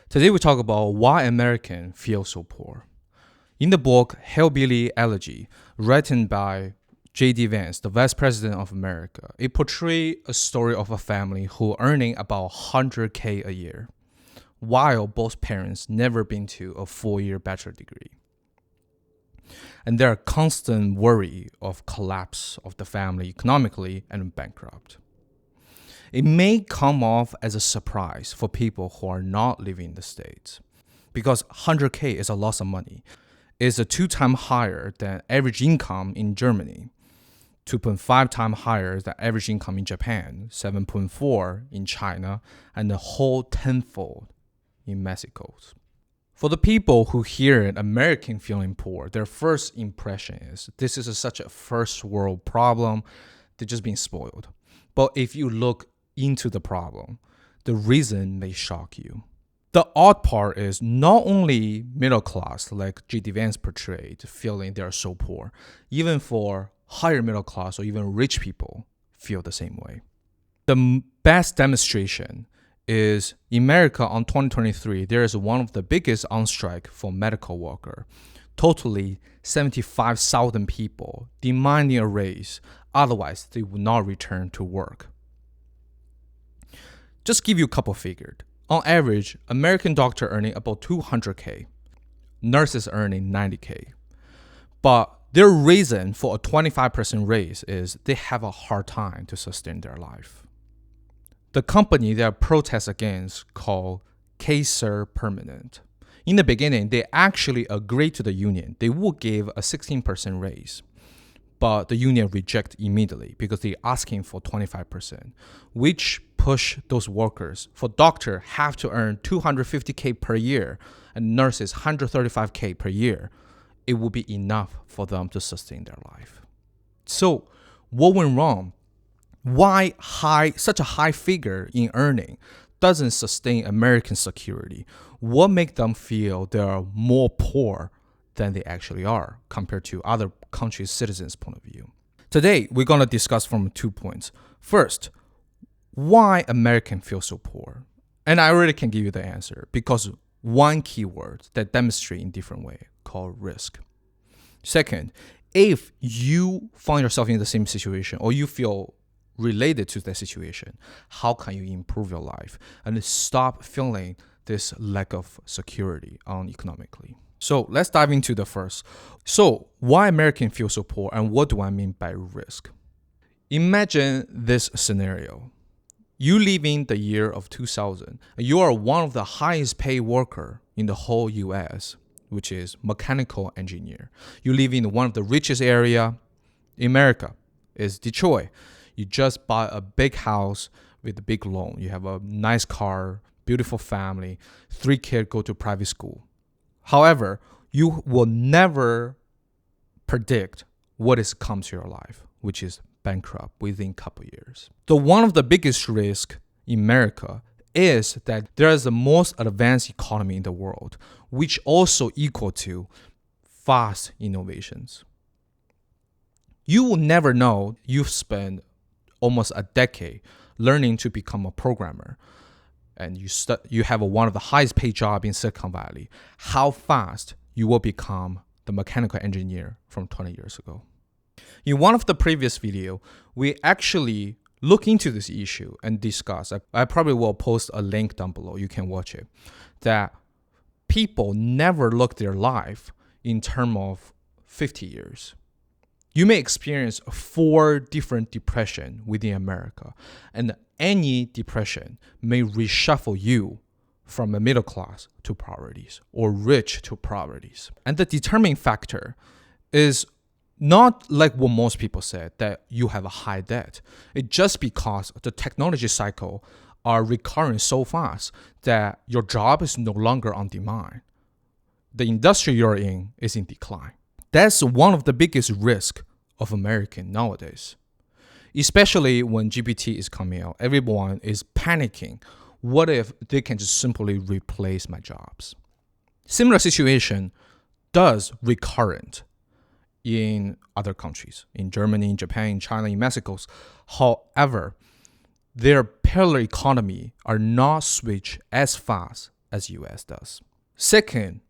Today we talk about why Americans feel so poor. In the book Hillbilly Elegy, written by J.D. Vance, the Vice President of America, it portrays a story of a family who earning about $100K a year, while both parents never been to a 4-year bachelor degree. And there are constant worry of collapse of the family economically and bankrupt. It may come off as a surprise for people who are not living in the States, because 100K is a lot of money. It's a 2 times higher than average income in Germany, 2.5 times higher than average income in Japan, 7.4 in China, and a whole tenfold in Mexico. For the people who hear an American feeling poor, their first impression is this is such a first world problem, they're just being spoiled. But if you look into the problem, the reason may shock you. The odd part is not only middle class, like J.D. Vance portrayed, feeling they are so poor, even for higher middle class or even rich people feel the same way. The best demonstration is in America on 2023, there is one of the biggest on strike for medical worker. Totally 75,000 people demanding a raise, otherwise they will not return to work. Just give you a couple figures. On average, American doctor earning about 200K, nurses earning 90K. But their reason for a 25% raise is they have a hard time to sustain their life. The company they protest against called Kaiser Permanent. In the beginning, they actually agreed to the union. They would give a 16% raise. But the union reject immediately because they're asking for 25%, which push those workers. For doctor have to earn 250K per year and nurses 135K per year. It will be enough for them to sustain their life. So what went wrong? Why such a high figure in earning doesn't sustain American security? What makes them feel they are more poor than they actually are compared to other countries' citizens' point of view? Today, we're going to discuss from 2 points. First, why Americans feel so poor? And I already can give you the answer because one keyword that demonstrates in different way called risk. Second, if you find yourself in the same situation or you feel related to that situation, how can you improve your life and stop feeling this lack of security economically? So let's dive into the first. So why Americans feel so poor and what do I mean by risk? Imagine this scenario. You live in the year of 2000. You are one of the highest paid worker in the whole US, which is mechanical engineer. You live in one of the richest area in America, is Detroit. You just buy a big house with a big loan. You have a nice car, beautiful family, 3 kids go to private school. However, you will never predict what is comes to your life, which is bankrupt within a couple years. So one of the biggest risks in America is that there is the most advanced economy in the world, which also equal to fast innovations. You will never know you've spent almost a decade learning to become a programmer, and you have one of the highest paid job in Silicon Valley, how fast you will become the mechanical engineer from 20 years ago. In one of the previous video, we actually look into this issue and discuss. I probably will post a link down below. You can watch it. That people never look their life in terms of 50 years. You may experience 4 different depressions within America, and any depression may reshuffle you from a middle class to poverty or rich to poverty. And the determining factor is not like what most people said, that you have a high debt. It's just because the technology cycle are recurring so fast that your job is no longer on demand. The industry you're in is in decline. That's one of the biggest risks of American nowadays. Especially when GPT is coming out, everyone is panicking. What if they can just simply replace my jobs? Similar situation does recurrent in other countries, in Germany, in Japan, in China, in Mexico. However, their parallel economy are not switched as fast as US does. Second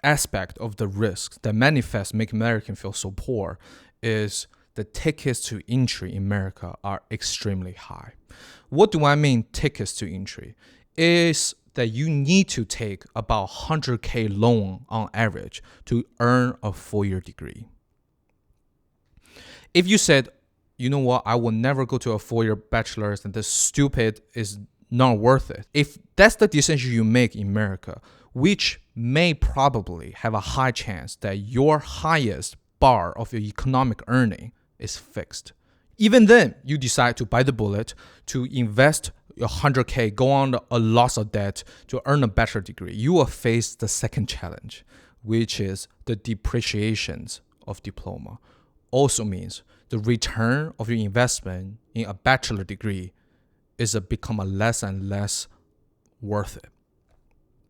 aspect of the risks that manifest make Americans feel so poor is the tickets to entry in America are extremely high. What do I mean tickets to entry? Is that you need to take about 100K loan on average to earn a 4-year degree. If you said, you know what, I will never go to a 4-year bachelor's and this stupid is not worth it. If that's the decision you make in America, which may probably have a high chance that your highest bar of your economic earning is fixed. Even then, you decide to bite the bullet, to invest your 100K, go on a loss of debt to earn a bachelor degree. You will face the second challenge, which is the depreciations of diploma. Also means the return of your investment in a bachelor degree is become a less and less worth it.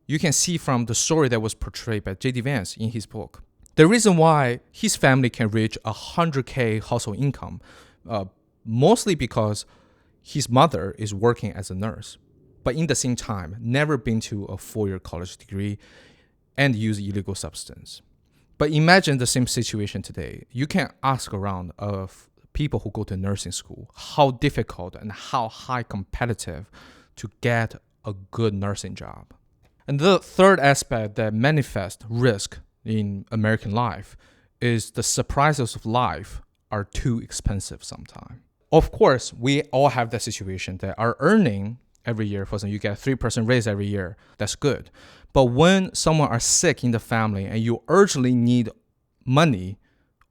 You can see from the story that was portrayed by J.D. Vance in his book. The reason why his family can reach 100K household income, mostly because his mother is working as a nurse, but in the same time, never been to a 4-year college degree and use illegal substance. But imagine the same situation today. You can ask around of people who go to nursing school how difficult and how high competitive to get a good nursing job. And the third aspect that manifests risk in American life is the surprises of life are too expensive sometimes. Of course, we all have that situation that our earning every year, for example, you get a 3% raise every year. That's good. But when someone are sick in the family and you urgently need money,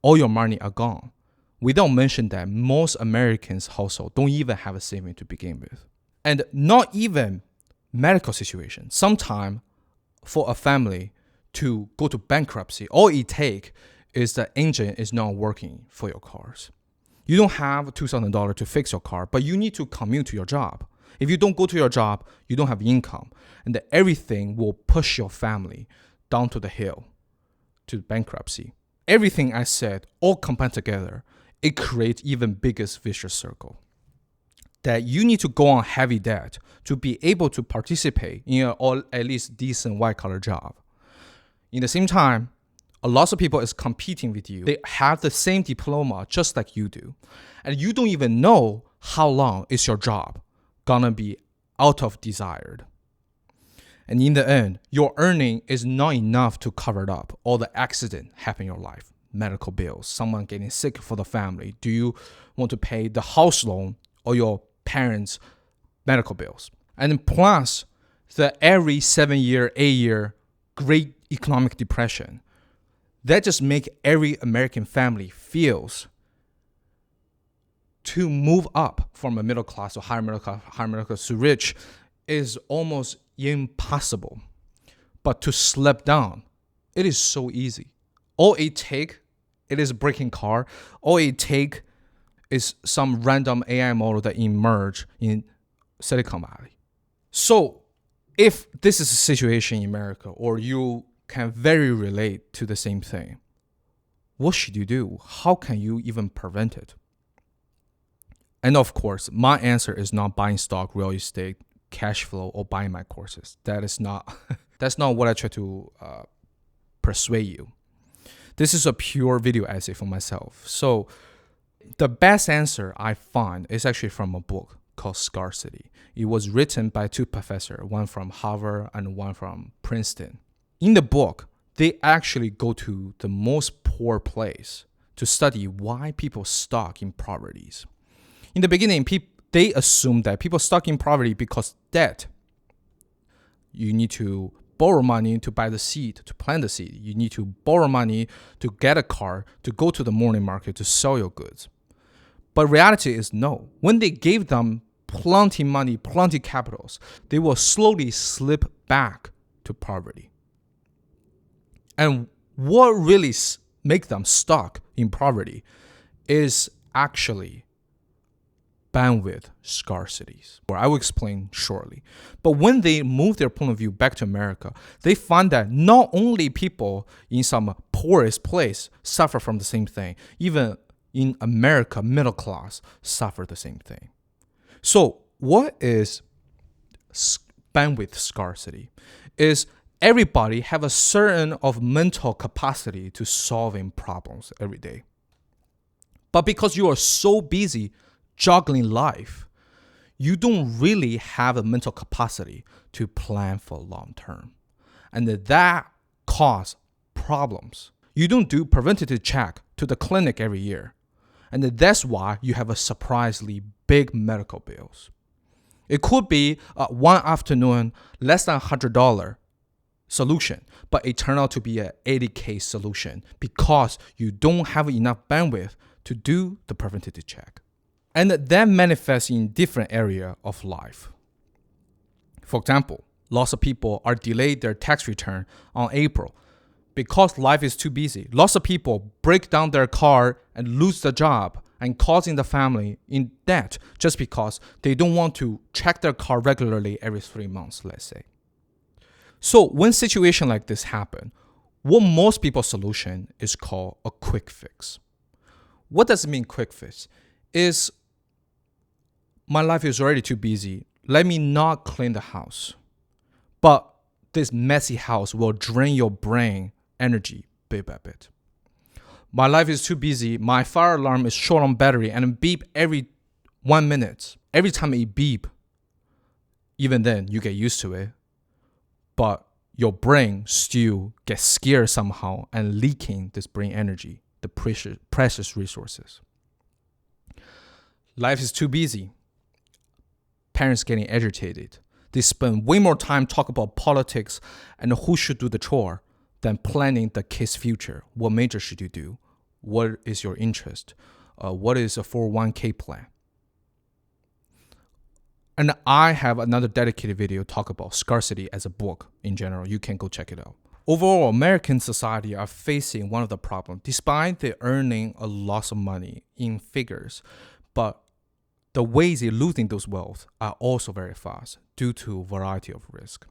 all your money are gone. We don't mention that most Americans' household don't even have a saving to begin with. And not even medical situation. Sometimes for a family to go to bankruptcy, all it takes is the engine is not working for your cars. You don't have $2,000 to fix your car, but you need to commute to your job. If you don't go to your job, you don't have income, and everything will push your family down to the hill, to bankruptcy. Everything I said, all combined together, it creates even biggest vicious circle. That you need to go on heavy debt to be able to participate in or at least decent white-collar job. In the same time, a lot of people is competing with you. They have the same diploma just like you do. And you don't even know how long is your job gonna be out of desired. And in the end, your earning is not enough to cover up all the accident happen in your life. Medical bills, someone getting sick for the family. Do you want to pay the house loan or your parents' medical bills? And plus, the every 7-year, 8-year great economic depression, that just make every American family feels to move up from a middle class to higher middle class to rich is almost impossible. But to slip down, it is so easy. All it take, it is a breaking car. All it take is some random AI model that emerge in Silicon Valley. So if this is a situation in America, or you can very relate to the same thing, what should you do? How can you even prevent it? And of course, my answer is not buying stock, real estate, cash flow, or buying my courses. That is not, that's not what I try to persuade you. This is a pure video essay for myself. So the best answer I find is actually from a book called Scarcity. It was written by 2 professors, one from Harvard and one from Princeton. In the book, they actually go to the most poor place to study why people stuck in poverty. In the beginning, they assume that people stuck in poverty because debt. You need to borrow money to buy the seed, to plant the seed. You need to borrow money to get a car, to go to the morning market to sell your goods. But reality is no. When they gave them plenty money, plenty capitals, they will slowly slip back to poverty. And what really make them stuck in poverty is actually bandwidth scarcities, or I will explain shortly. But when they move their point of view back to America, they find that not only people in some poorest place suffer from the same thing, even in America, middle class suffer the same thing. So what is bandwidth scarcity, is everybody have a certain of mental capacity to solving problems every day. But because you are so busy juggling life, you don't really have a mental capacity to plan for long term. And that causes problems. You don't do preventative check to the clinic every year. And that's why you have a surprisingly big medical bills. It could be one afternoon, less than $100 solution, but it turned out to be an $80K solution because you don't have enough bandwidth to do the preventative check. And that manifests in different areas of life. For example, lots of people are delayed their tax return on April because life is too busy. Lots of people break down their car and lose the job and causing the family in debt just because they don't want to check their car regularly every 3 months, let's say. So when situations like this happen, what most people's solution is called a quick fix. What does it mean, quick fix? Is my life is already too busy. Let me not clean the house. But this messy house will drain your brain energy bit by bit. My life is too busy. My fire alarm is short on battery and it beep every 1 minute. Every time it beep, even then you get used to it. But your brain still gets scared somehow and leaking this brain energy, the precious resources. Life is too busy. Parents getting agitated. They spend way more time talking about politics and who should do the chore than planning the kid's future. What major should you do? What is your interest? What is a 401k plan? And I have another dedicated video talk about Scarcity as a book in general. You can go check it out. Overall, American society are facing one of the problems. Despite they earning a lot of money in figures, but the ways they're losing those wealth are also very fast due to a variety of risk.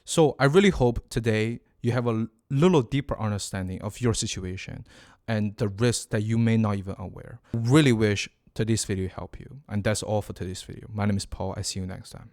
So I really hope today you have a little deeper understanding of your situation and the risks that you may not even aware. Really wish today's video helped you. And that's all for today's video. My name is Paul. I see you next time.